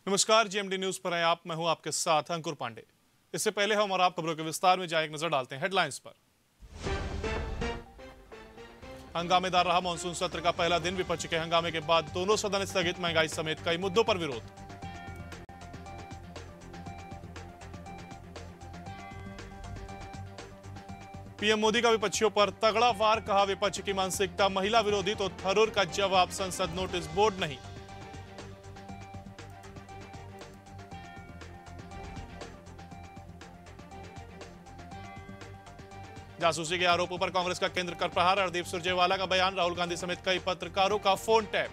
नमस्कार, GMD news पर हैं आप। मैं हूं आपके साथ अंकुर पांडे। इससे पहले हम और आप खबरों के विस्तार में जाएं, एक नजर डालते हैं हेडलाइंस पर। हंगामेदार रहा मानसून सत्र का पहला दिन। विपक्ष के हंगामे के बाद दोनों सदन स्थगित। महंगाई समेत कई मुद्दों पर विरोध। पीएम मोदी का विपक्षियों पर तगड़ा वार। कहा, विपक्ष की मानसिकता महिला विरोधी तो थरूर का जवाब संसद नोटिस बोर्ड नहीं। जासूसी के आरोपों पर कांग्रेस का केंद्र कर प्रहार। हरदीप सुरजेवाला का बयान। राहुल गांधी समेत कई पत्रकारों का फोन टैप।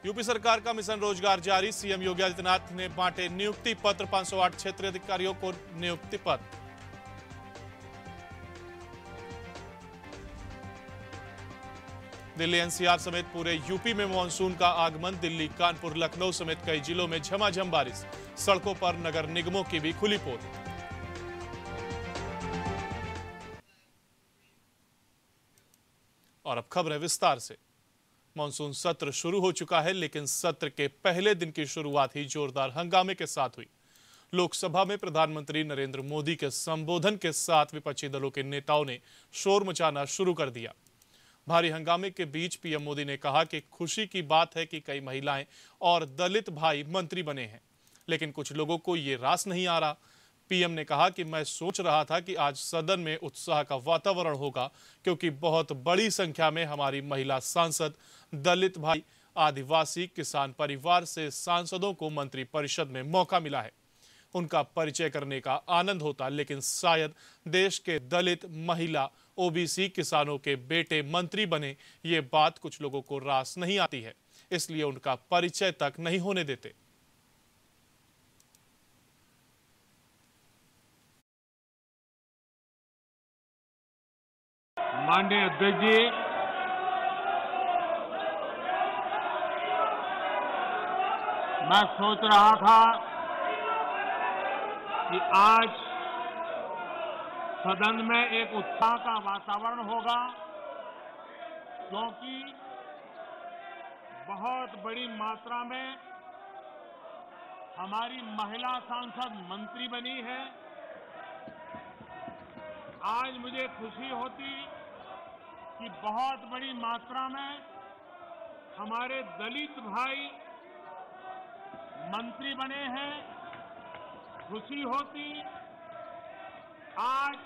यूपी सरकार का मिशन रोजगार जारी। सीएम योगी आदित्यनाथ ने बांटे नियुक्ति पत्र। 508 क्षेत्रीय अधिकारियों को नियुक्ति पत्र। दिल्ली एनसीआर समेत पूरे यूपी में मानसून का आगमन। दिल्ली, कानपुर, लखनऊ समेत कई जिलों में झमाझम बारिश। सड़कों पर नगर निगमों की भी खुली पोल। और अब खबर है विस्तार से। मानसून सत्र शुरू हो चुका है, लेकिन सत्र के पहले दिन की शुरुआत ही जोरदार हंगामे के साथ हुई। लोकसभा में प्रधानमंत्री नरेंद्र मोदी के संबोधन के साथ विपक्षी दलों के नेताओं ने शोर मचाना शुरू कर दिया। भारी हंगामे के बीच पीएम मोदी ने कहा कि खुशी की बात है कि कई महिलाएं और दलित भाई मंत्री बने हैं, लेकिन कुछ लोगों को ये रास नहीं आ रहा। पीएम ने कहा कि मैं सोच रहा था कि आज सदन में उत्साह का वातावरण होगा, क्योंकि बहुत बड़ी संख्या में हमारी महिला सांसद, दलित भाई, आदिवासी, किसान परिवार से सांसदों को मंत्री परिषद में मौका मिला है। उनका परिचय करने का आनंद होता, लेकिन शायद देश के दलित, महिला, ओबीसी, किसानों के बेटे मंत्री बने, ये बात कुछ लोगों को रास नहीं आती है, इसलिए उनका परिचय तक नहीं होने देते। माननीय अध्यक्ष जी, मैं सोच रहा था कि आज सदन में एक उत्साह का वातावरण होगा, क्योंकि बहुत बड़ी मात्रा में हमारी महिला सांसद मंत्री बनी है। आज मुझे खुशी होती कि बहुत बड़ी मात्रा में हमारे दलित भाई मंत्री बने हैं। खुशी होती आज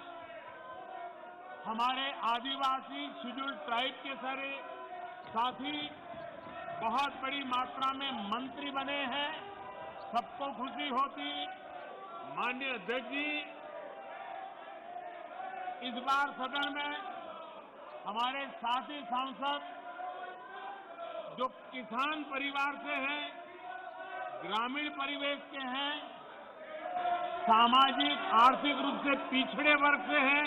हमारे आदिवासी शेड्यूल ट्राइब के सारे साथी बहुत बड़ी मात्रा में मंत्री बने हैं, सबको खुशी होती। माननीय अध्यक्ष जी, इस बार सदन में हमारे साथी सांसद जो किसान परिवार से हैं, ग्रामीण परिवेश के हैं, सामाजिक आर्थिक रूप से पिछड़े वर्ग से हैं,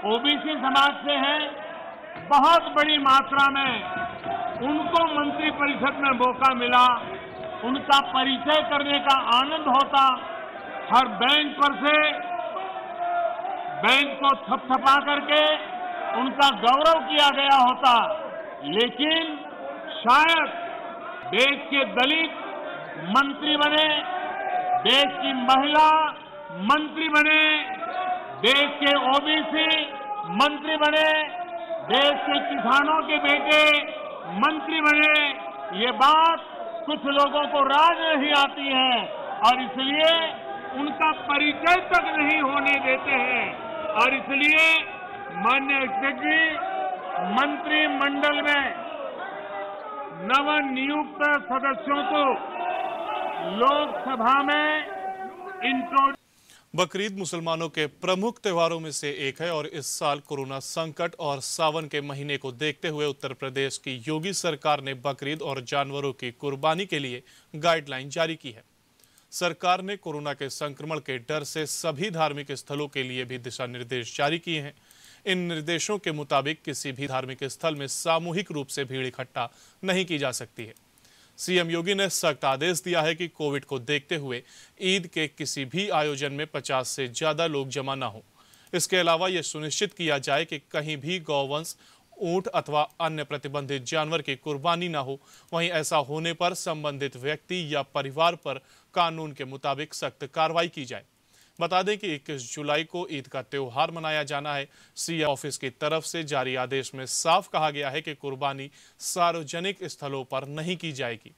ओबीसी समाज से हैं, बहुत बड़ी मात्रा में उनको मंत्री परिषद में मौका मिला। उनका परिचय करने का आनंद होता। हर बेंच पर से बेंच को थपथपा करके उनका गौरव किया गया होता, लेकिन शायद देश के दलित मंत्री बने, देश की महिला मंत्री बने, देश के ओबीसी मंत्री बने, देश के किसानों के बेटे मंत्री बने, ये बात कुछ लोगों को राज नहीं आती है और इसलिए उनका परिचय तक नहीं होने देते हैं। और इसलिए माननीय अध्यक्ष जी, मंत्रिमंडल में नवनियुक्त सदस्यों को लोकसभा में बकरीद मुसलमानों के प्रमुख त्योहारों में से एक है और इस साल कोरोना संकट और सावन के महीने को देखते हुए उत्तर प्रदेश की योगी सरकार ने बकरीद और जानवरों की कुर्बानी के लिए गाइडलाइन जारी की है। सरकार ने कोरोना के संक्रमण के डर से सभी धार्मिक स्थलों के लिए भी दिशा निर्देश जारी किए हैं। इन निर्देशों के मुताबिक किसी भी धार्मिक स्थल में सामूहिक रूप से भीड़ इकट्ठा नहीं की जा सकती है। सीएम योगी ने सख्त आदेश दिया है कि कोविड को देखते हुए ईद के किसी भी आयोजन में 50 से ज्यादा लोग जमा न हो। इसके अलावा यह सुनिश्चित किया जाए कि कहीं भी गौवंश, ऊंट अथवा अन्य प्रतिबंधित जानवर की कुर्बानी न हो। वहीं ऐसा होने पर संबंधित व्यक्ति या परिवार पर कानून के मुताबिक सख्त कार्रवाई की जाए। बता दें कि 21 जुलाई को ईद का त्योहार मनाया जाना है। सीएम ऑफिस की तरफ से जारी आदेश में साफ कहा गया है कि कुर्बानी सार्वजनिक स्थलों पर नहीं की जाएगी।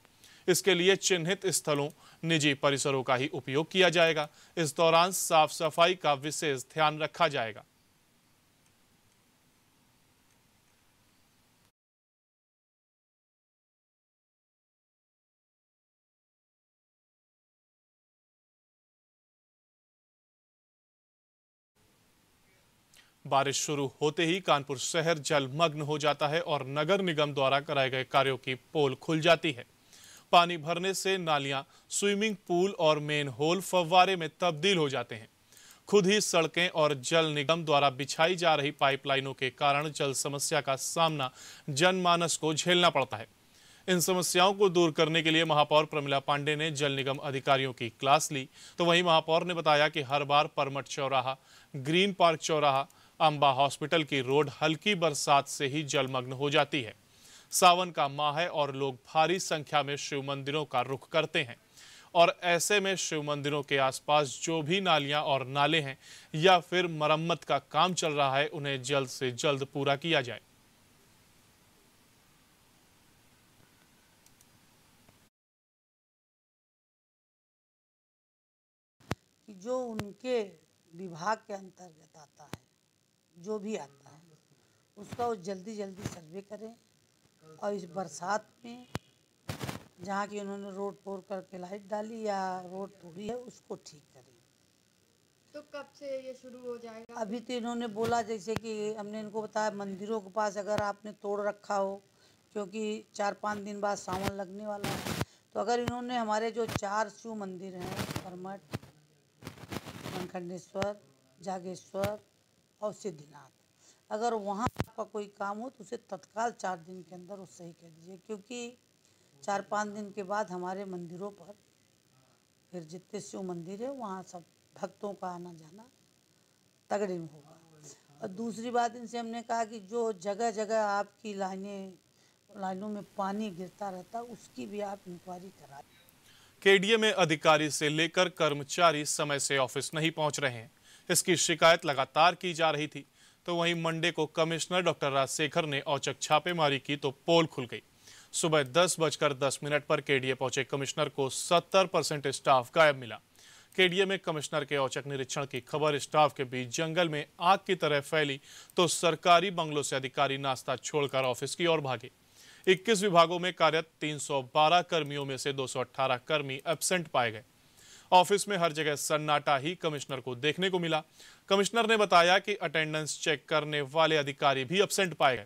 इसके लिए चिन्हित स्थलों, निजी परिसरों का ही उपयोग किया जाएगा। इस दौरान साफ सफाई का विशेष ध्यान रखा जाएगा। बारिश शुरू होते ही कानपुर शहर जलमग्न हो जाता है और नगर निगम द्वारा कराए गए कार्यों की पोल खुल जाती है। पानी भरने से नालियां, स्विमिंग पूल और मेन होल फव्वारे में तब्दील हो जाते हैं। खुद ही सड़कें और जल निगम द्वारा बिछाई जा रही पाइपलाइनों के कारण जल समस्या का सामना जनमानस को झेलना पड़ता है। इन समस्याओं को दूर करने के लिए महापौर प्रमिला पांडे ने जल निगम अधिकारियों की क्लास ली। तो वहीं महापौर ने बताया कि हर बार परमठ चौराहा, ग्रीन पार्क चौराहा, अंबा हॉस्पिटल की रोड हल्की बरसात से ही जलमग्न हो जाती है। सावन का माह है और लोग भारी संख्या में शिव मंदिरों का रुख करते हैं और ऐसे में शिव मंदिरों के आसपास जो भी नालियां और नाले हैं या फिर मरम्मत का काम चल रहा है, उन्हें जल्द से जल्द पूरा किया जाए। जो उनके विभाग के अंतर्गत आता है, जो भी आता है उसका वो जल्दी जल्दी सर्वे करें और इस बरसात में जहाँ की उन्होंने रोड तोड़ करके लाइट डाली या रोड तोड़ी है उसको ठीक करें। तो कब से ये शुरू हो जाएगा? अभी तो इन्होंने बोला, जैसे कि हमने इनको बताया मंदिरों के पास अगर आपने तोड़ रखा हो, क्योंकि 4-5 दिन बाद सावन लगने वाला है, तो अगर इन्होंने हमारे जो 4 शिव मंदिर हैं, परमठ, मनखंडेश्वर, जागेश्वर और सिद्धिनाथ, अगर वहाँ आपका कोई काम हो तो उसे तत्काल 4 दिन के अंदर वो सही कर दीजिए, क्योंकि 4-5 दिन के बाद हमारे मंदिरों पर फिर जितने शिव मंदिर है वहाँ सब भक्तों का आना जाना तगड़े में होगा। और दूसरी बात इनसे हमने कहा कि जो जगह जगह आपकी लाइनों में पानी गिरता रहता, उसकी भी आप इंक्वायरी कराएं। केडीए में अधिकारी से लेकर कर्मचारी समय से ऑफिस नहीं पहुंच रहे हैं। इसकी शिकायत लगातार की जा रही थी। तो वहीं मंडे को कमिश्नर डॉक्टर राजशेखर ने औचक छापेमारी की तो पोल खुल गई। सुबह 10:10 पर केडीए पहुंचे कमिश्नर को 70% स्टाफ गायब मिला। केडीए में कमिश्नर के औचक निरीक्षण की खबर स्टाफ के बीच जंगल में आग की तरह फैली तो सरकारी बंगलों से अधिकारी नाश्ता छोड़कर ऑफिस की ओर भागे। 21 विभागों में कार्यरत 312 कर्मियों में से 218 कर्मी एब्सेंट पाए गए। ऑफिस में हर जगह सन्नाटा ही कमिश्नर को देखने को मिला। कमिश्नर ने बताया कि अटेंडेंस चेक करने वाले अधिकारी भी एब्सेंट पाए गए।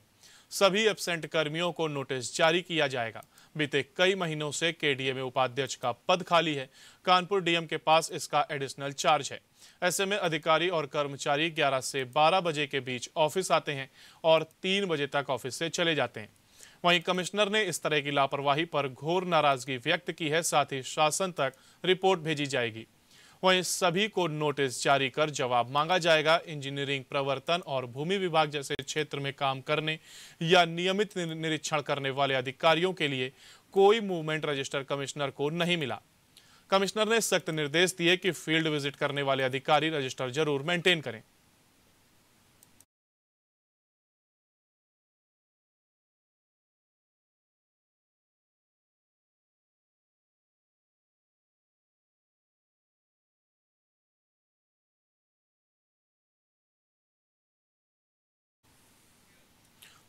सभी एब्सेंट कर्मियों को नोटिस जारी किया जाएगा। बीते कई महीनों से केडीए में उपाध्यक्ष का पद खाली है। कानपुर डीएम के पास इसका एडिशनल चार्ज है। ऐसे में अधिकारी और कर्मचारी 11 से 12 बजे के बीच ऑफिस आते हैं और 3 बजे तक ऑफिस से चले जाते हैं। वहीं कमिश्नर ने इस तरह की लापरवाही पर घोर नाराजगी व्यक्त की है। साथ ही शासन तक रिपोर्ट भेजी जाएगी। वहीं सभी को नोटिस जारी कर जवाब मांगा जाएगा। इंजीनियरिंग, प्रवर्तन और भूमि विभाग जैसे क्षेत्र में काम करने या नियमित निरीक्षण करने वाले अधिकारियों के लिए कोई मूवमेंट रजिस्टर कमिश्नर को नहीं मिला। कमिश्नर ने सख्त निर्देश दिए कि फील्ड विजिट करने वाले अधिकारी रजिस्टर जरूर मेंटेन करें।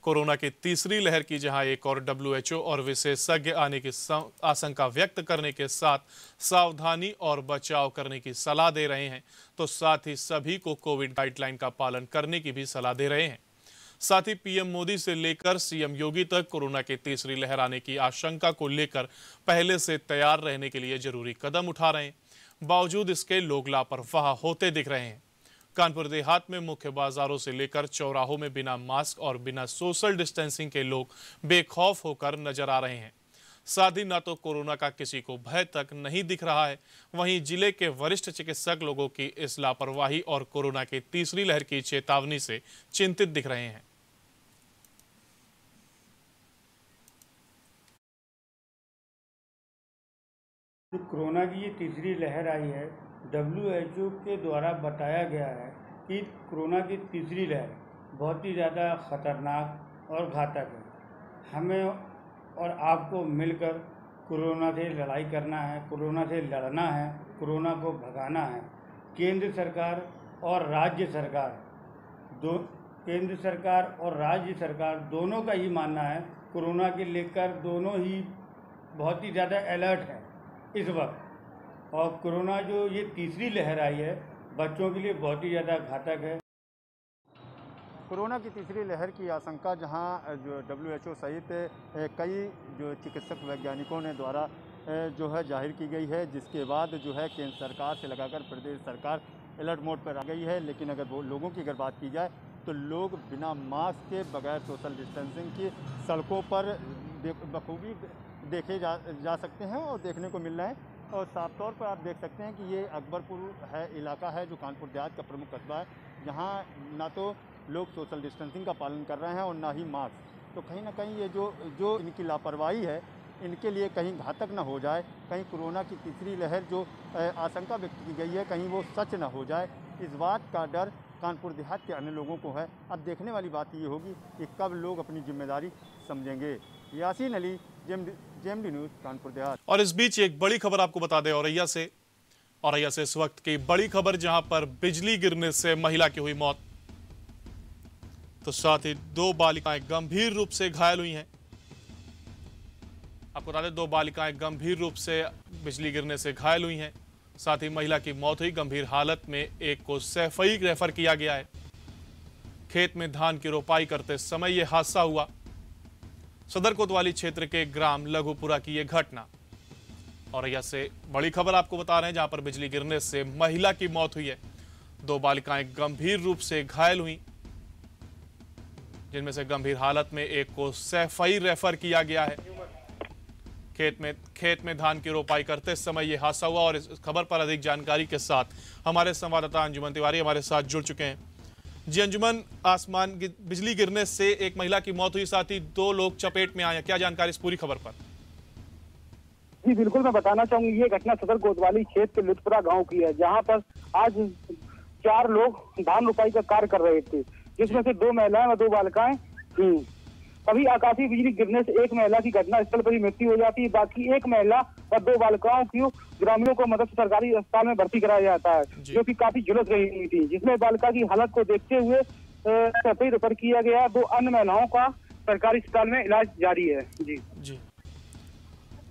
कोरोना की तीसरी लहर की जहां एक और WHO और विशेषज्ञ आने की आशंका व्यक्त करने के साथ सावधानी और बचाव करने की सलाह दे रहे हैं, तो साथ ही सभी को कोविड गाइडलाइन का पालन करने की भी सलाह दे रहे हैं। साथ ही पीएम मोदी से लेकर सीएम योगी तक कोरोना की तीसरी लहर आने की आशंका को लेकर पहले से तैयार रहने के लिए जरूरी कदम उठा रहे हैं। बावजूद इसके लोग लापरवाह होते दिख रहे हैं। कानपुर देहात में मुख्य बाजारों से लेकर चौराहों में बिना मास्क और बिना सोशल डिस्टेंसिंग के लोग बेखौफ होकर नजर आ रहे हैं। साथ ही न तो कोरोना का किसी को भय तक नहीं दिख रहा है। वहीं जिले के वरिष्ठ चिकित्सक लोगों की इस लापरवाही और कोरोना की तीसरी लहर की चेतावनी से चिंतित दिख रहे हैं। जो कोरोना की ये तीसरी लहर आई है, WHO के द्वारा बताया गया है कि कोरोना की तीसरी लहर बहुत ही ज़्यादा खतरनाक और घातक है। हमें और आपको मिलकर कोरोना से लड़ाई करना है, कोरोना से लड़ना है, कोरोना को भगाना है। केंद्र सरकार और राज्य सरकार दोनों का ही मानना है, कोरोना के लेकर दोनों ही बहुत ही ज़्यादा अलर्ट है इस वक्त। और कोरोना जो ये तीसरी लहर आई है, बच्चों के लिए बहुत ही ज़्यादा घातक है। कोरोना की तीसरी लहर की आशंका जहां जो WHO सहित कई जो चिकित्सक वैज्ञानिकों ने द्वारा जो है जाहिर की गई है, जिसके बाद जो है केंद्र सरकार से लगाकर प्रदेश सरकार अलर्ट मोड पर आ गई है। लेकिन अगर वो लोगों की अगर बात की जाए तो लोग बिना मास्क के, बगैर सोशल डिस्टेंसिंग की सड़कों पर बखूबी देखे जा सकते हैं और देखने को मिल रहे हैं। और साफ तौर पर आप देख सकते हैं कि ये अकबरपुर है इलाका है जो कानपुर देहात का प्रमुख कस्बा है, जहाँ ना तो लोग सोशल डिस्टेंसिंग का पालन कर रहे हैं और ना ही मास्क। तो कहीं ना कहीं ये जो इनकी लापरवाही है, इनके लिए कहीं घातक ना हो जाए, कहीं कोरोना की तीसरी लहर जो आशंका व्यक्त की गई है कहीं वो सच ना हो जाए, इस बात का डर कानपुर देहात के अन्य लोगों को है। अब देखने वाली बात ये होगी कि कब लोग अपनी जिम्मेदारी समझेंगे। Yasin Ali, JMD news, Kanpur Dehat. और इस बीच एक बड़ी खबर आपको बता दें औरैया से इस वक्त की बड़ी खबर, जहां पर बिजली गिरने से महिला की हुई मौत, तो साथ ही 2 बालिकाएं गंभीर रूप से घायल हुई हैं। आपको बता दें 2 बालिकाएं गंभीर रूप से बिजली गिरने से घायल हुई हैं। साथ ही महिला की मौत हुई। गंभीर हालत में एक को सैफई रेफर किया गया है। खेत में धान की रोपाई करते समय यह हादसा हुआ। सदर कोतवाली क्षेत्र के ग्राम लघुपुरा की यह घटना। औरैया से बड़ी खबर आपको बता रहे हैं, जहां पर बिजली गिरने से महिला की मौत हुई है। 2 बालिकाएं गंभीर रूप से घायल हुई, जिनमें से गंभीर हालत में एक को सैफई रेफर किया गया है। खेत में धान की रोपाई करते समय यह हादसा हुआ। और इस खबर पर अधिक जानकारी के साथ हमारे संवाददाता अंजुमन तिवारी हमारे साथ जुड़ चुके हैं। जी अंजुमन, आसमान की बिजली गिरने से एक महिला की मौत हुई, साथ ही 2 लोग चपेट में आए, क्या जानकारी इस पूरी खबर पर? जी बिल्कुल, मैं बताना चाहूंगी ये घटना सदर कोतवाली क्षेत्र के लुतपुरा गांव की है, जहां पर आज 4 लोग धान रोपाई का कार्य कर रहे थे, जिसमें से 2 महिलाएं और 2 बालिकाएं थी। अभी आकाशीय बिजली गिरने से एक महिला की घटना स्थल पर ही मृत्यु हो जाती है। बाकी एक महिला और 2 बालिकाओं की ग्रामीणों को मदद से सरकारी अस्पताल में भर्ती कराया जाता है, जो कि काफी झुलस रही थी, जिसमें बालिका की हालत को देखते हुए सैफई रेफर किया गया। 2 अन्य महिलाओं का सरकारी अस्पताल में इलाज जारी है। जी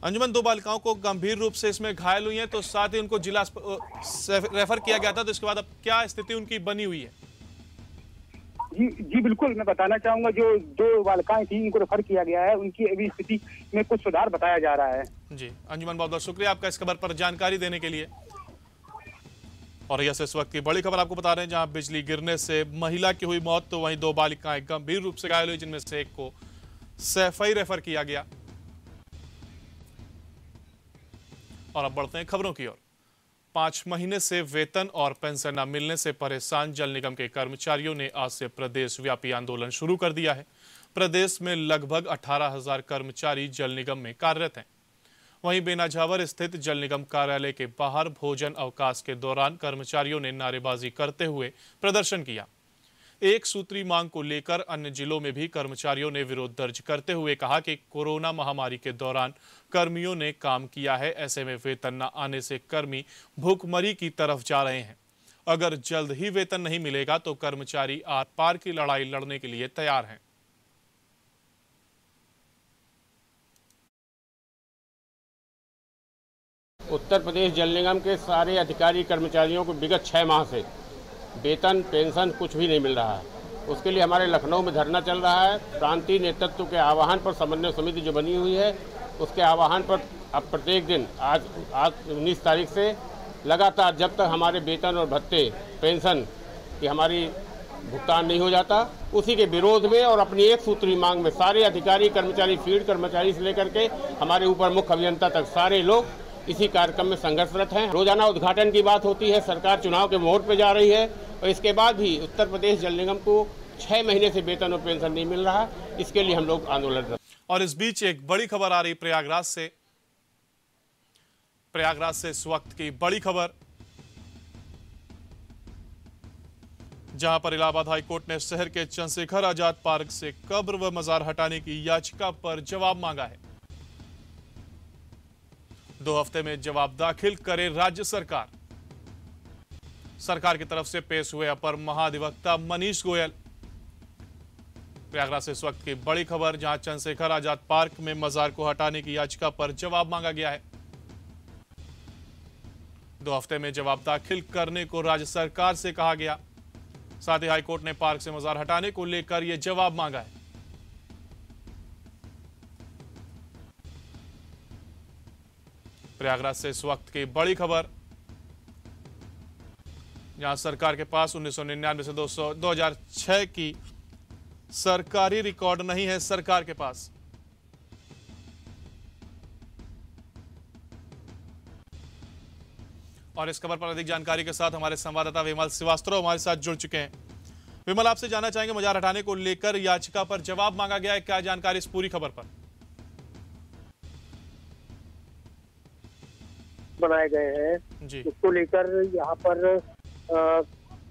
अंजुमन, 2 बालिकाओं को गंभीर रूप से इसमें घायल हुई हैं, तो साथ ही उनको जिला रेफर किया गया था, तो इसके बाद अब क्या स्थिति उनकी बनी हुई है? जी बिल्कुल, मैं बताना चाहूंगा जो 2 बालिकाएं थी इनको रेफर किया गया है, उनकी अभी स्थिति में कुछ सुधार बताया जा रहा है। जी अंजुमन, बहुत बहुत शुक्रिया आपका इस खबर पर जानकारी देने के लिए। और यह इस वक्त की बड़ी खबर आपको बता रहे हैं, जहां बिजली गिरने से महिला की हुई मौत, तो वहीं 2 बालिकाएं गंभीर रूप से घायल हुई, जिनमें से एक को सैफई रेफर किया गया। और अब बढ़ते हैं खबरों की ओर। 5 महीने से वेतन और पेंशन न मिलने से परेशान जल निगम के कर्मचारियों ने आज से प्रदेश व्यापी आंदोलन शुरू कर दिया है। प्रदेश में लगभग 18,000 कर्मचारी जल निगम में कार्यरत हैं। वहीं बेनाझावर स्थित जल निगम कार्यालय के बाहर भोजन अवकाश के दौरान कर्मचारियों ने नारेबाजी करते हुए प्रदर्शन किया। एक सूत्री मांग को लेकर अन्य जिलों में भी कर्मचारियों ने विरोध दर्ज करते हुए कहा कि कोरोना महामारी के दौरान कर्मियों ने काम किया है, ऐसे में वेतन न आने से कर्मी भूखमरी की तरफ जा रहे हैं। अगर जल्द ही वेतन नहीं मिलेगा तो कर्मचारी आर पार की लड़ाई लड़ने के लिए तैयार हैं। उत्तर प्रदेश जल निगम के सारे अधिकारी कर्मचारियों को विगत 6 माह से वेतन पेंशन कुछ भी नहीं मिल रहा है। उसके लिए हमारे लखनऊ में धरना चल रहा है। प्रांतीय नेतृत्व के आह्वान पर समन्वय समिति जो बनी हुई है, उसके आह्वान पर अब प्रत्येक दिन आज 19 तारीख से लगातार जब तक हमारे वेतन और भत्ते पेंशन की हमारी भुगतान नहीं हो जाता, उसी के विरोध में और अपनी एक सूत्री मांग में सारे अधिकारी कर्मचारी, फील्ड कर्मचारी से लेकर के हमारे ऊपर मुख्य अभियंता तक सारे लोग इसी कार्यक्रम में संघर्षरत हैं। रोजाना उद्घाटन की बात होती है, सरकार चुनाव के मोड़ पर जा रही है और इसके बाद भी उत्तर प्रदेश जल निगम को 6 महीने से वेतन और पेंशन नहीं मिल रहा। इसके लिए हम लोग आंदोलन कर। और इस बीच एक बड़ी खबर आ रही प्रयागराज से, प्रयागराज से इस वक्त की बड़ी खबर, जहां पर इलाहाबाद हाईकोर्ट ने शहर के चंद्रशेखर आजाद पार्क से कब्र व मजार हटाने की याचिका पर जवाब मांगा है। 2 हफ्ते में जवाब दाखिल करे राज्य सरकार। सरकार की तरफ से पेश हुए अपर महाधिवक्ता मनीष गोयल। प्रयागराज से इस वक्त की बड़ी खबर, जहां चंद्रशेखर आजाद पार्क में मजार को हटाने की याचिका पर जवाब मांगा गया है। 2 हफ्ते में जवाब दाखिल करने को राज्य सरकार से कहा गया। साथ ही हाईकोर्ट ने पार्क से मजार हटाने को लेकर यह जवाब मांगा है। प्रयागराज से इस वक्त की बड़ी खबर, जहां सरकार के पास 1999 से 2006 की सरकारी रिकॉर्ड नहीं है। सरकार के पास और इस खबर पर अधिक जानकारी के साथ हमारे संवाददाता विमल श्रीवास्तव हमारे साथ जुड़ चुके हैं। विमल, आपसे जानना चाहेंगे, मजार हटाने को लेकर याचिका पर जवाब मांगा गया है, क्या जानकारी इस पूरी खबर पर? बनाए गए हैं इसको लेकर यहाँ पर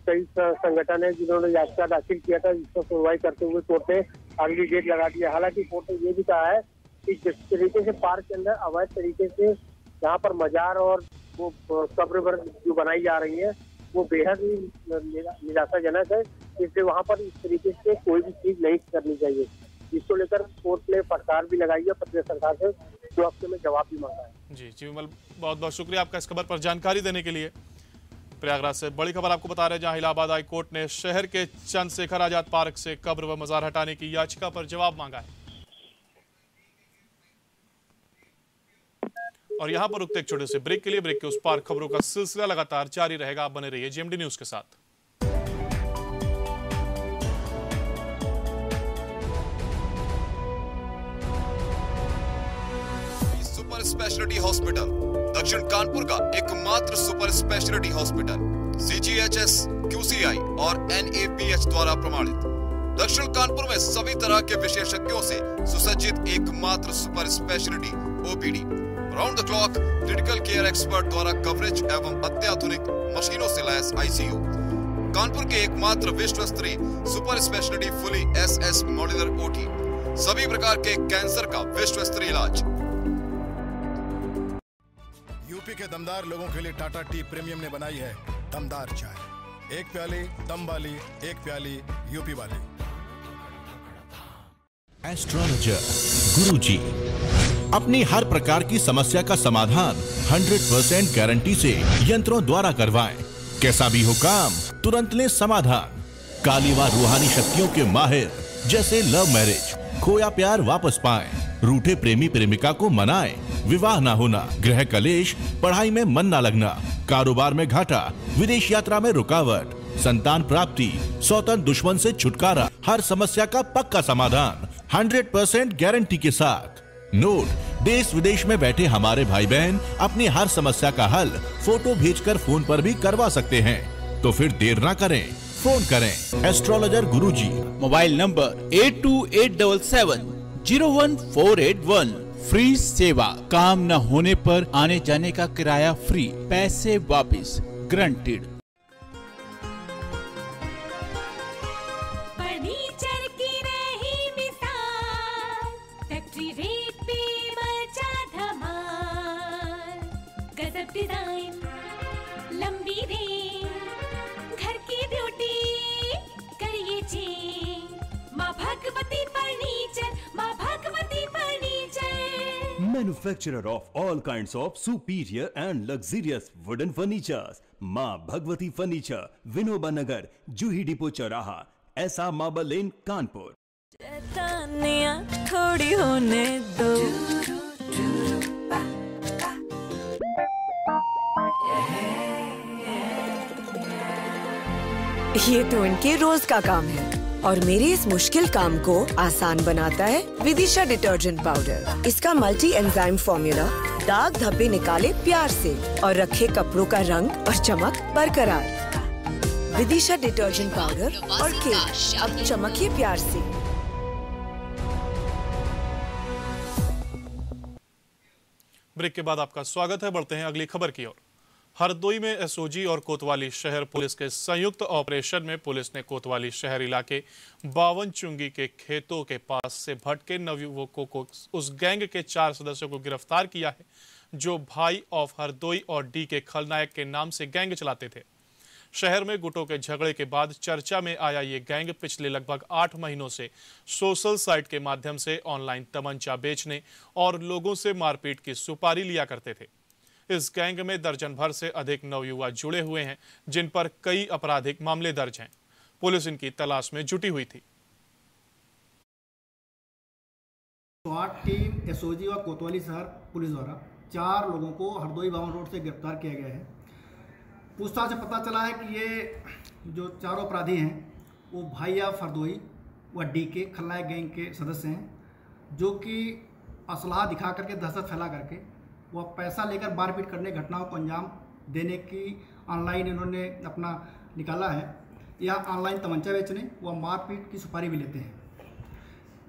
कई संगठन है जिन्होंने याचिका दाखिल किया था, जिसको सुनवाई करते हुए कोर्ट ने अगली डेट लगा दी है। हालांकि कोर्ट ने ये भी कहा है कि जिस तरीके से पार्क के अंदर अवैध तरीके से यहाँ पर मजार और वो कब्र जो बनाई जा रही है वो बेहद ही निराशाजनक है, इसलिए वहाँ पर इस तरीके से कोई भी चीज नहीं करनी चाहिए। इसको लेकर कोर्ट ने फटकार भी लगाई है, प्रदेश सरकार से 2 हफ्ते में जवाब भी मांगा है। जी विमल, बहुत बहुत शुक्रिया आपका इस खबर पर जानकारी देने के लिए। प्रयागराज से बड़ी खबर आपको बता रहे हैं, जहां इलाहाबाद हाई कोर्ट ने शहर के चंद्रशेखर आजाद पार्क से कब्र व मजार हटाने की याचिका पर जवाब मांगा है। और यहां पर रुकते एक छोटे से ब्रेक के लिए, ब्रेक के उस पार खबरों का सिलसिला लगातार जारी रहेगा। आप बने रहिए जीएमडी न्यूज के साथ। सुपर स्पेशलिटी हॉस्पिटल दक्षिण कानपुर का एकमात्र super speciality hospital CGHS, QCI और NABH द्वारा प्रमाणित। दक्षिण कानपुर में सभी तरह के विशेषज्ञों से सुसज्जित एकमात्र super speciality OPD, round the clock critical care expert द्वारा कवरेज एवं अत्याधुनिक मशीनों से लैस ICU। कानपुर के एकमात्र विश्व स्तरीय super speciality fully SS modular OT, सभी प्रकार के कैंसर का विश्व स्तरीय इलाज। यूपी के दमदार लोगों के लिए टाटा टी प्रीमियम ने बनाई है दमदार चाय। 1 प्याली दम वाली, 1 प्याली यूपी वाली। एस्ट्रोलॉजर गुरुजी अपनी हर प्रकार की समस्या का समाधान 100% गारंटी से यंत्रों द्वारा करवाएं। कैसा भी हो काम, तुरंत लें समाधान। काली व रूहानी शक्तियों के माहिर, जैसे लव मैरिज, खोया प्यार वापस पाएं, रूठे प्रेमी प्रेमिका को मनाएं, विवाह ना होना, गृह कलेश, पढ़ाई में मन ना लगना, कारोबार में घाटा, विदेश यात्रा में रुकावट, संतान प्राप्ति, सौतन दुश्मन से छुटकारा, हर समस्या का पक्का समाधान 100% गारंटी के साथ। नोट, देश विदेश में बैठे हमारे भाई बहन अपनी हर समस्या का हल फोटो भेजकर फोन पर भी करवा सकते हैं। तो फिर देर ना करें, फोन करें astrologer Guruji. Mobile number 8287701481। Free सेवा, काम न होने पर आने जाने का किराया फ्री, पैसे वापस गारंटीड। फर्नीचर की रही मिसाल, फैक्ट्री रेट पे मचा धमाल। गजब डिजाइन, लंबी रेंज, घर की ब्यूटी करिए चेंज। माँ भगवती फर्नीचर, माँ Bhagwati furniture. Manufacturer of all kinds of superior and luxurious wooden furnitures. माँ भगवती फर्नीचर, विनोबा नगर, जूही डिपो चौराहा, ऐसा मार्बल लेन, कानपुर। थोड़ी होने दो, ये तो इनके रोज का काम है और मेरे इस मुश्किल काम को आसान बनाता है विदिशा डिटर्जेंट पाउडर। इसका मल्टी एंजाइम फॉर्मूला दाग धब्बे निकाले प्यार से और रखे कपड़ों का रंग और चमक बरकरार। विदिशा डिटर्जेंट पाउडर और केक, अब चमकिए प्यार से। ब्रेक के बाद आपका स्वागत है। बढ़ते हैं अगली खबर की ओर। हरदोई में एसओजी और कोतवाली शहर पुलिस के संयुक्त ऑपरेशन में पुलिस ने कोतवाली शहर इलाके 52 चुंगी के खेतों के पास से भटके नवयुवकों को उस गैंग के 4 सदस्यों को गिरफ्तार किया है जो भाई ऑफ हरदोई और डी के खलनायक के नाम से गैंग चलाते थे। शहर में गुटों के झगड़े के बाद चर्चा में आया ये गैंग पिछले लगभग 8 महीनों से सोशल साइट के माध्यम से ऑनलाइन तमंचा बेचने और लोगों से मारपीट की सुपारी लिया करते थे। इस गैंग में दर्जन भर से अधिक नवयुवक जुड़े हुए हैं जिन पर कई आपराधिक मामले दर्ज हैं। पुलिस इनकी तलाश में जुटी हुई थी। स्वाट टीम एसओजी और कोतवाली शहर पुलिस द्वारा 4 लोगों को हरदोई बावन रोड से गिरफ्तार किया गया है। पूछताछ से पता चला है कि ये जो 4 अपराधी हैं वो भाई ऑफ हरदोई व डी के खलनायक गैंग के सदस्य हैं जो कि असलाह दिखा करके दहशत फैला करके वह पैसा लेकर मारपीट करने घटनाओं को अंजाम देने की ऑनलाइन इन्होंने अपना निकाला है। यह ऑनलाइन तमंचा बेचने व मारपीट की सुपारी भी लेते हैं।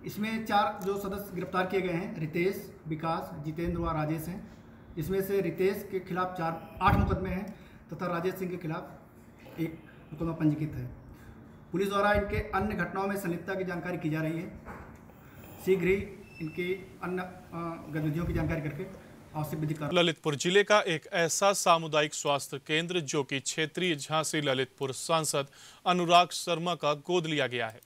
इसमें 4 जो सदस्य गिरफ्तार किए गए हैं रितेश, विकास, जितेंद्र व राजेश हैं, जिसमें से रितेश के खिलाफ 8 मुकदमे हैं तथा राजेश सिंह के खिलाफ 1 मुकदमा पंजीकृत है। पुलिस द्वारा इनके अन्य घटनाओं में संलिप्तता की जानकारी की जा रही है। शीघ्र ही इनकी अन्य गतिविधियों की जानकारी करके आवश्यक विधि कार्रवाई। ललितपुर जिले का एक ऐसा सामुदायिक स्वास्थ्य केंद्र जो कि क्षेत्रीय झांसी ललितपुर सांसद अनुराग शर्मा का गोद लिया गया है,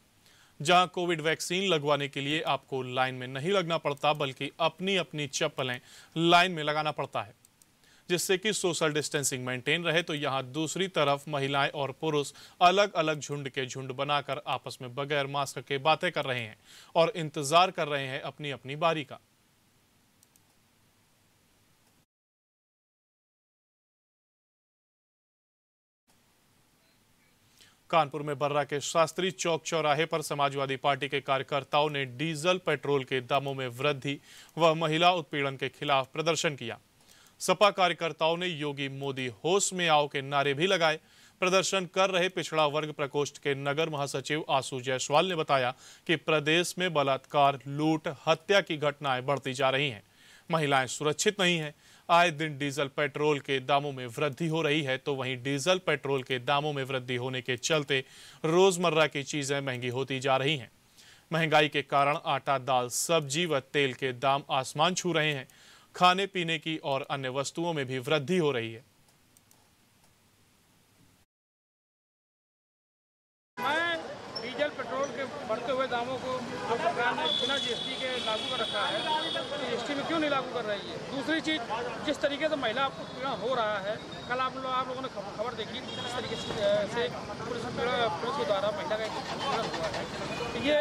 जहां कोविड वैक्सीन लगवाने के लिए आपको लाइन में नहीं लगना पड़ता बल्कि अपनी अपनी चप्पलें लाइन में लगाना पड़ता है, जिससे कि सोशल डिस्टेंसिंग मेंटेन रहे। तो यहां दूसरी तरफ महिलाएं और पुरुष अलग अलग झुंड के झुंड बनाकर आपस में बगैर मास्क के बातें कर रहे हैं और इंतजार कर रहे हैं अपनी अपनी बारी का। कानपुर में बर्रा के शास्त्री चौक चौराहे पर समाजवादी पार्टी के कार्यकर्ताओं ने डीजल पेट्रोल के दामों में वृद्धि व महिला उत्पीड़न के खिलाफ प्रदर्शन किया। सपा कार्यकर्ताओं ने योगी मोदी होश में आओ के नारे भी लगाए। प्रदर्शन कर रहे पिछड़ा वर्ग प्रकोष्ठ के नगर महासचिव आशु जायसवाल ने बताया कि प्रदेश में बलात्कार, लूट, हत्या की घटनाएं बढ़ती जा रही हैं। महिलाएं सुरक्षित नहीं हैं। आए दिन डीजल पेट्रोल के दामों में वृद्धि हो रही है, तो वहीं डीजल पेट्रोल के दामों में वृद्धि होने के चलते रोजमर्रा की चीजें महंगी होती जा रही हैं। महंगाई के कारण आटा, दाल, सब्जी व तेल के दाम आसमान छू रहे हैं। खाने पीने की और अन्य वस्तुओं में भी वृद्धि हो रही है। मैं डीजल पेट्रोल के बढ़ते हुए दामों को जो सरकार ने बिना जीएसटी के लागू कर रखा है, जीएसटी में क्यों नहीं लागू कर रही है। दूसरी चीज, जिस तरीके से महिला उत्पीड़न हो रहा है, कल आप लोगों ने खबर देखी जिस तरीके से पुलिस के द्वारा महिला का उत्पीड़न हुआ है। ये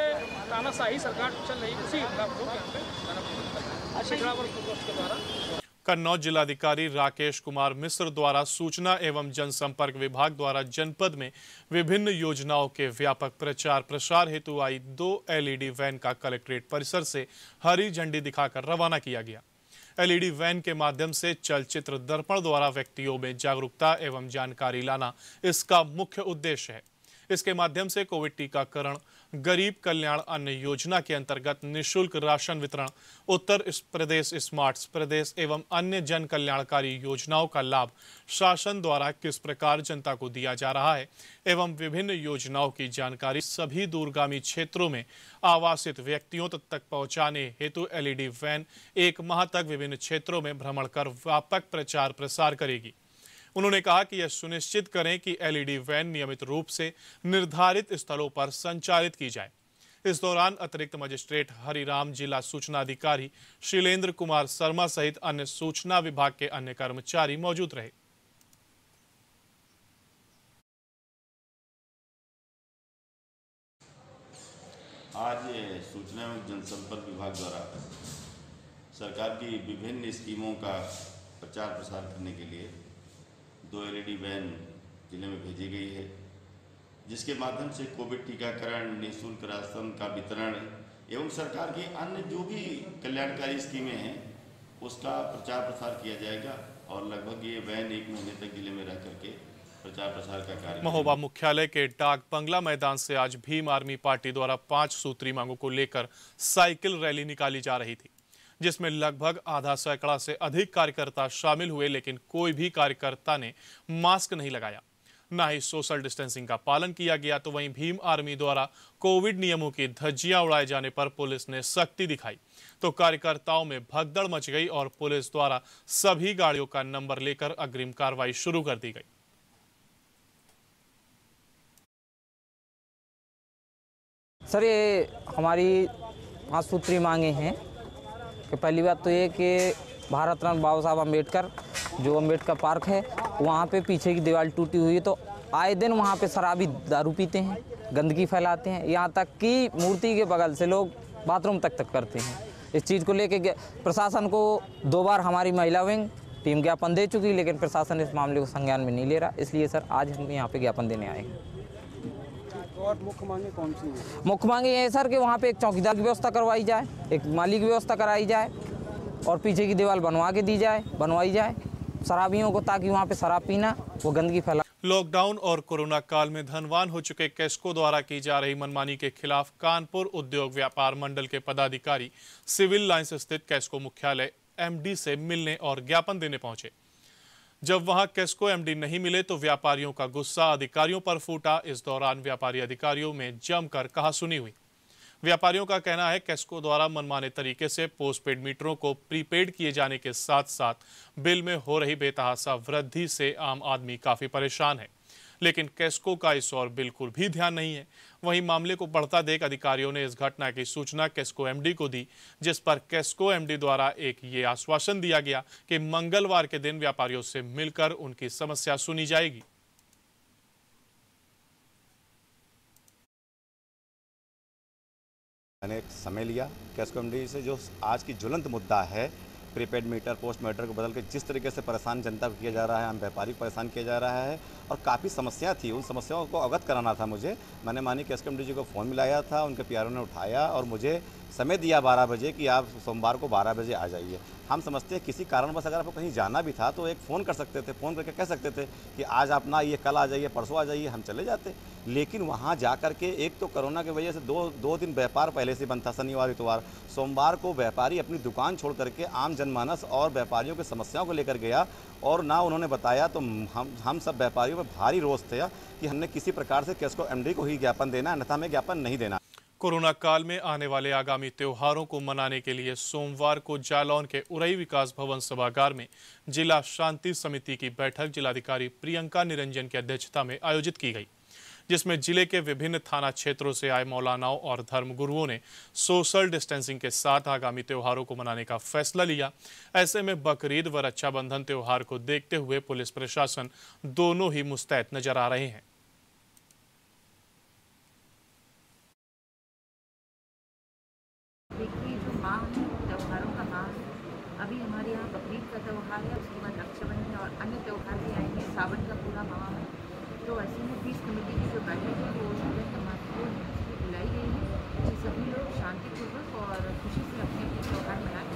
तानाशाही सरकार चल रही है, उसी खिलाफ लोग यहाँ पे कन्नौज जिलाधिकारी राकेश कुमार मिश्र द्वारा सूचना एवं जनसंपर्क विभाग द्वारा जनपद में विभिन्न योजनाओं के व्यापक प्रचार प्रसार हेतु आई 2 एलईडी वैन का कलेक्ट्रेट परिसर से हरी झंडी दिखाकर रवाना किया गया। एलईडी वैन के माध्यम से चलचित्र दर्पण द्वारा व्यक्तियों में जागरूकता एवं जानकारी लाना इसका मुख्य उद्देश्य है। इसके माध्यम से कोविड टीकाकरण, गरीब कल्याण अन्न योजना के अंतर्गत निःशुल्क राशन वितरण, उत्तर प्रदेश स्मार्ट प्रदेश एवं अन्य जन कल्याणकारी योजनाओं का लाभ शासन द्वारा किस प्रकार जनता को दिया जा रहा है एवं विभिन्न योजनाओं की जानकारी सभी दूरगामी क्षेत्रों में आवासित व्यक्तियों तक पहुंचाने हेतु एलईडी वैन 1 माह तक विभिन्न क्षेत्रों में भ्रमण कर व्यापक प्रचार प्रसार करेगी। उन्होंने कहा कि यह सुनिश्चित करें कि एलईडी वैन नियमित रूप से निर्धारित स्थलों पर संचालित की जाए। इस दौरान अतिरिक्त मजिस्ट्रेट हरिराम, जिला सूचना अधिकारी शीलेंद्र कुमार शर्मा सहित अन्य सूचना विभाग के अन्य कर्मचारी मौजूद रहे। आज सूचना एवं जनसंपर्क विभाग द्वारा सरकार की विभिन्न स्कीमों का प्रचार प्रसार करने के लिए 2 एलईडी वैन जिले में भेजी गई है, जिसके माध्यम से कोविड टीकाकरण, निःशुल्क राशन का वितरण एवं सरकार की अन्य जो भी कल्याणकारी स्कीमें हैं उसका प्रचार प्रसार किया जाएगा और लगभग ये वैन 1 महीने तक जिले में रह करके प्रचार प्रसार का कार्य। महोबा मुख्यालय के डाक बंगला मैदान से आज भीम आर्मी पार्टी द्वारा 5 सूत्री मांगों को लेकर साइकिल रैली निकाली जा रही थी, जिसमें लगभग आधा सैकड़ा से अधिक कार्यकर्ता शामिल हुए, लेकिन कोई भी कार्यकर्ता ने मास्क नहीं लगाया, ना ही सोशल डिस्टेंसिंग का पालन किया गया। तो वहीं भीम आर्मी द्वारा कोविड नियमों की धज्जियां उड़ाए जाने पर पुलिस ने सख्ती दिखाई तो कार्यकर्ताओं में भगदड़ मच गई और पुलिस द्वारा सभी गाड़ियों का नंबर लेकर अग्रिम कार्रवाई शुरू कर दी गई। सर, ये हमारी 5 सूत्री मांगे हैं कि पहली बात तो ये कि भारत रत्न बाबा साहब अम्बेडकर जो अम्बेडकर पार्क है वहाँ पे पीछे की दीवार टूटी हुई है, तो आए दिन वहाँ पे शराबी दारू पीते हैं, गंदगी फैलाते हैं, यहाँ तक कि मूर्ति के बगल से लोग बाथरूम तक करते हैं। इस चीज़ को लेके प्रशासन को 2 बार हमारी महिला विंग टीम ज्ञापन दे चुकी, लेकिन प्रशासन इस मामले को संज्ञान में नहीं ले रहा। इसलिए सर आज हम यहाँ पे ज्ञापन देने आए हैं। और मुख्य मांगे कौन सी है? मुख्य मांगे ये है सर कि वहाँ पे एक चौकीदार की व्यवस्था करवाई जाए, एक माली की व्यवस्था कराई जाए और पीछे की दीवार बनवाई जाए शराबियों को, ताकि वहाँ पे शराब पीना वो गंदगी फैला। लॉकडाउन और कोरोना काल में धनवान हो चुके कैस्को द्वारा की जा रही मनमानी के खिलाफ कानपुर उद्योग व्यापार मंडल के पदाधिकारी सिविल लाइंस स्थित कैस्को मुख्यालय एमडी से मिलने और ज्ञापन देने पहुंचे। जब वहां कैस्को एमडी नहीं मिले तो व्यापारियों का गुस्सा अधिकारियों पर फूटा। इस दौरान व्यापारी अधिकारियों में जमकर कहासुनी हुई। व्यापारियों का कहना है कैस्को द्वारा मनमाने तरीके से पोस्टपेड मीटरों को प्रीपेड किए जाने के साथ साथ बिल में हो रही बेतहाशा वृद्धि से आम आदमी काफी परेशान है, लेकिन कैस्को का इस ओर बिल्कुल भी ध्यान नहीं है। वहीं मामले को बढ़ता देख अधिकारियों ने इस घटना की सूचना कैस्को एमडी को दी, जिस पर कैस्को एमडी द्वारा एक ये आश्वासन दिया गया कि मंगलवार के दिन व्यापारियों से मिलकर उनकी समस्या सुनी जाएगी। मैंने एक समय लिया कैस्को एमडी से, जो आज की ज्वलंत मुद्दा है प्रीपेड मीटर पोस्ट मीटर को बदल के जिस तरीके से परेशान जनता को किया जा रहा है, आम व्यापारी को परेशान किया जा रहा है और काफ़ी समस्या थी, उन समस्याओं को अवगत कराना था मुझे। मैंने माननीय कैस्को एमडी जी को फ़ोन मिलाया था, उनके पीआरओ ने उठाया और मुझे समय दिया 12 बजे कि आप सोमवार को 12 बजे आ जाइए। हम समझते हैं किसी कारणवश अगर आपको कहीं जाना भी था तो एक फ़ोन कर सकते थे, फ़ोन करके कह सकते थे कि आज आप ना आइए, कल आ जाइए, परसों आ जाइए, हम चले जाते। लेकिन वहाँ जा कर के एक तो कोरोना की वजह से दो दिन व्यापार पहले से बंद था, शनिवार इतवार। सोमवार को व्यापारी अपनी दुकान छोड़ करके आम जनमानस और व्यापारियों की समस्याओं को लेकर गया और ना उन्होंने बताया, तो हम सब व्यापारियों में भारी रोष था कि हमने किसी प्रकार से कैस्को एमडी को ही ज्ञापन देना, अन्यथा हमें ज्ञापन नहीं देना। कोरोना काल में आने वाले आगामी त्योहारों को मनाने के लिए सोमवार को जालौन के उरई विकास भवन सभागार में जिला शांति समिति की बैठक जिलाधिकारी प्रियंका निरंजन की अध्यक्षता में आयोजित की गई, जिसमें जिले के विभिन्न थाना क्षेत्रों से आए मौलानाओं और धर्मगुरुओं ने सोशल डिस्टेंसिंग के साथ आगामी त्योहारों को मनाने का फैसला लिया। ऐसे में बकरीद व रक्षाबंधन त्योहार को देखते हुए पुलिस प्रशासन दोनों ही मुस्तैद नजर आ रहे हैं। देखिए, जो माह है त्योहारों का माह है। अभी हमारे यहाँ बकरीद का त्यौहार है, उसके बाद रक्षाबंधन और अन्य त्यौहार भी आएंगे, सावन का पूरा माह है। तो ऐसे में पीस कमेटी की जो बैठक है वो बुलाई गई है कि सभी लोग शांतिपूर्वक और खुशी से अपने अपने त्यौहार मनाएं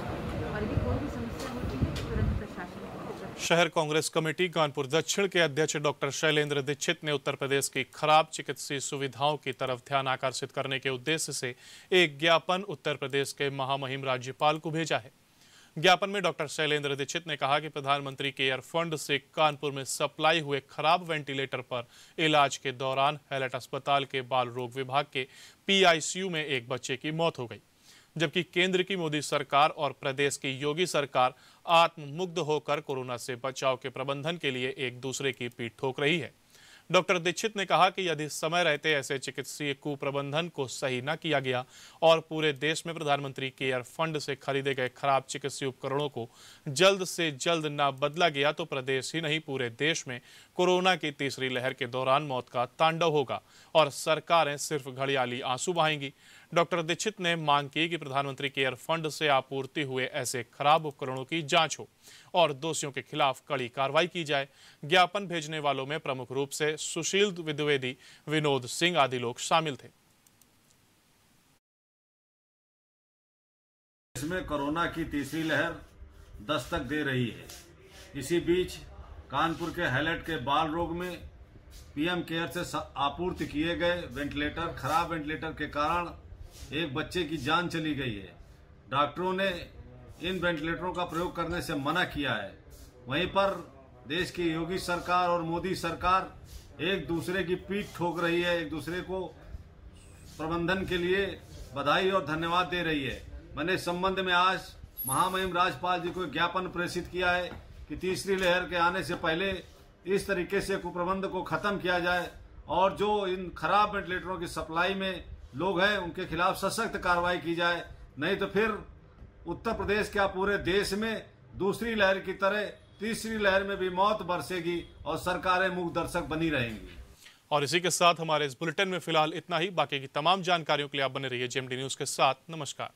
और यदि कोई भी समस्या होती है तो तुरंत प्रशासन को। शहर कांग्रेस कमेटी कानपुर दक्षिण के अध्यक्ष डॉक्टर शैलेंद्र दीक्षित ने उत्तर प्रदेश की खराब चिकित्सीय सुविधाओं की तरफ ध्यान आकर्षित करने के उद्देश्य से एक ज्ञापन उत्तर प्रदेश के महामहिम राज्यपाल को भेजा है। ज्ञापन में डॉक्टर शैलेंद्र दीक्षित ने कहा कि प्रधानमंत्री केयर फंड से कानपुर में सप्लाई हुए खराब वेंटिलेटर पर इलाज के दौरान हैलट अस्पताल के बाल रोग विभाग के पीआईसीयू में एक बच्चे की मौत हो गई, जबकि केंद्र की मोदी सरकार और प्रदेश की योगी सरकार आत्ममुग्ध होकर कोरोना से बचाव के प्रबंधन के लिए एक दूसरे की पीठ ठोक रही है। डॉक्टर दीक्षित ने कहा कि यदि समय रहते ऐसे चिकित्सीय कुप्रबंधन को सही न किया गया और पूरे देश में प्रधानमंत्री केयर फंड से खरीदे गए खराब चिकित्सीय उपकरणों को जल्द से जल्द न बदला गया तो प्रदेश ही नहीं पूरे देश में कोरोना की तीसरी लहर के दौरान मौत का तांडव होगा और सरकारें सिर्फ घड़ियाली आंसू बहाएंगी। डॉक्टर दीक्षित ने मांग की कि प्रधानमंत्री केयर फंड से आपूर्ति हुए ऐसे खराब उपकरणों की जांच हो और दोषियों के खिलाफ कड़ी कार्रवाई की जाए। ज्ञापन भेजने वालों में प्रमुख रूप से सुशील द्विवेदी, विनोद सिंह आदि लोग शामिल थे। इसमें कोरोना की तीसरी लहर दस्तक दे रही है। इसी बीच कानपुर के हैलट के बाल रोग में पीएम केयर से आपूर्ति किए गए वेंटिलेटर, खराब वेंटिलेटर के कारण एक बच्चे की जान चली गई है। डॉक्टरों ने इन वेंटिलेटरों का प्रयोग करने से मना किया है। वहीं पर देश की योगी सरकार और मोदी सरकार एक दूसरे की पीठ ठोक रही है, एक दूसरे को प्रबंधन के लिए बधाई और धन्यवाद दे रही है। मैंने इस संबंध में आज महामहिम राज्यपाल जी को एक ज्ञापन प्रेषित किया है कि तीसरी लहर के आने से पहले इस तरीके से कुप्रबंध को खत्म किया जाए और जो इन खराब वेंटिलेटरों की सप्लाई में लोग हैं उनके खिलाफ सशक्त कार्रवाई की जाए, नहीं तो फिर उत्तर प्रदेश क्या पूरे देश में दूसरी लहर की तरह तीसरी लहर में भी मौत बरसेगी और सरकारें मूक दर्शक बनी रहेंगी। और इसी के साथ हमारे इस बुलेटिन में फिलहाल इतना ही। बाकी की तमाम जानकारियों के लिए आप बने रहिए जेएमडी न्यूज के साथ। नमस्कार।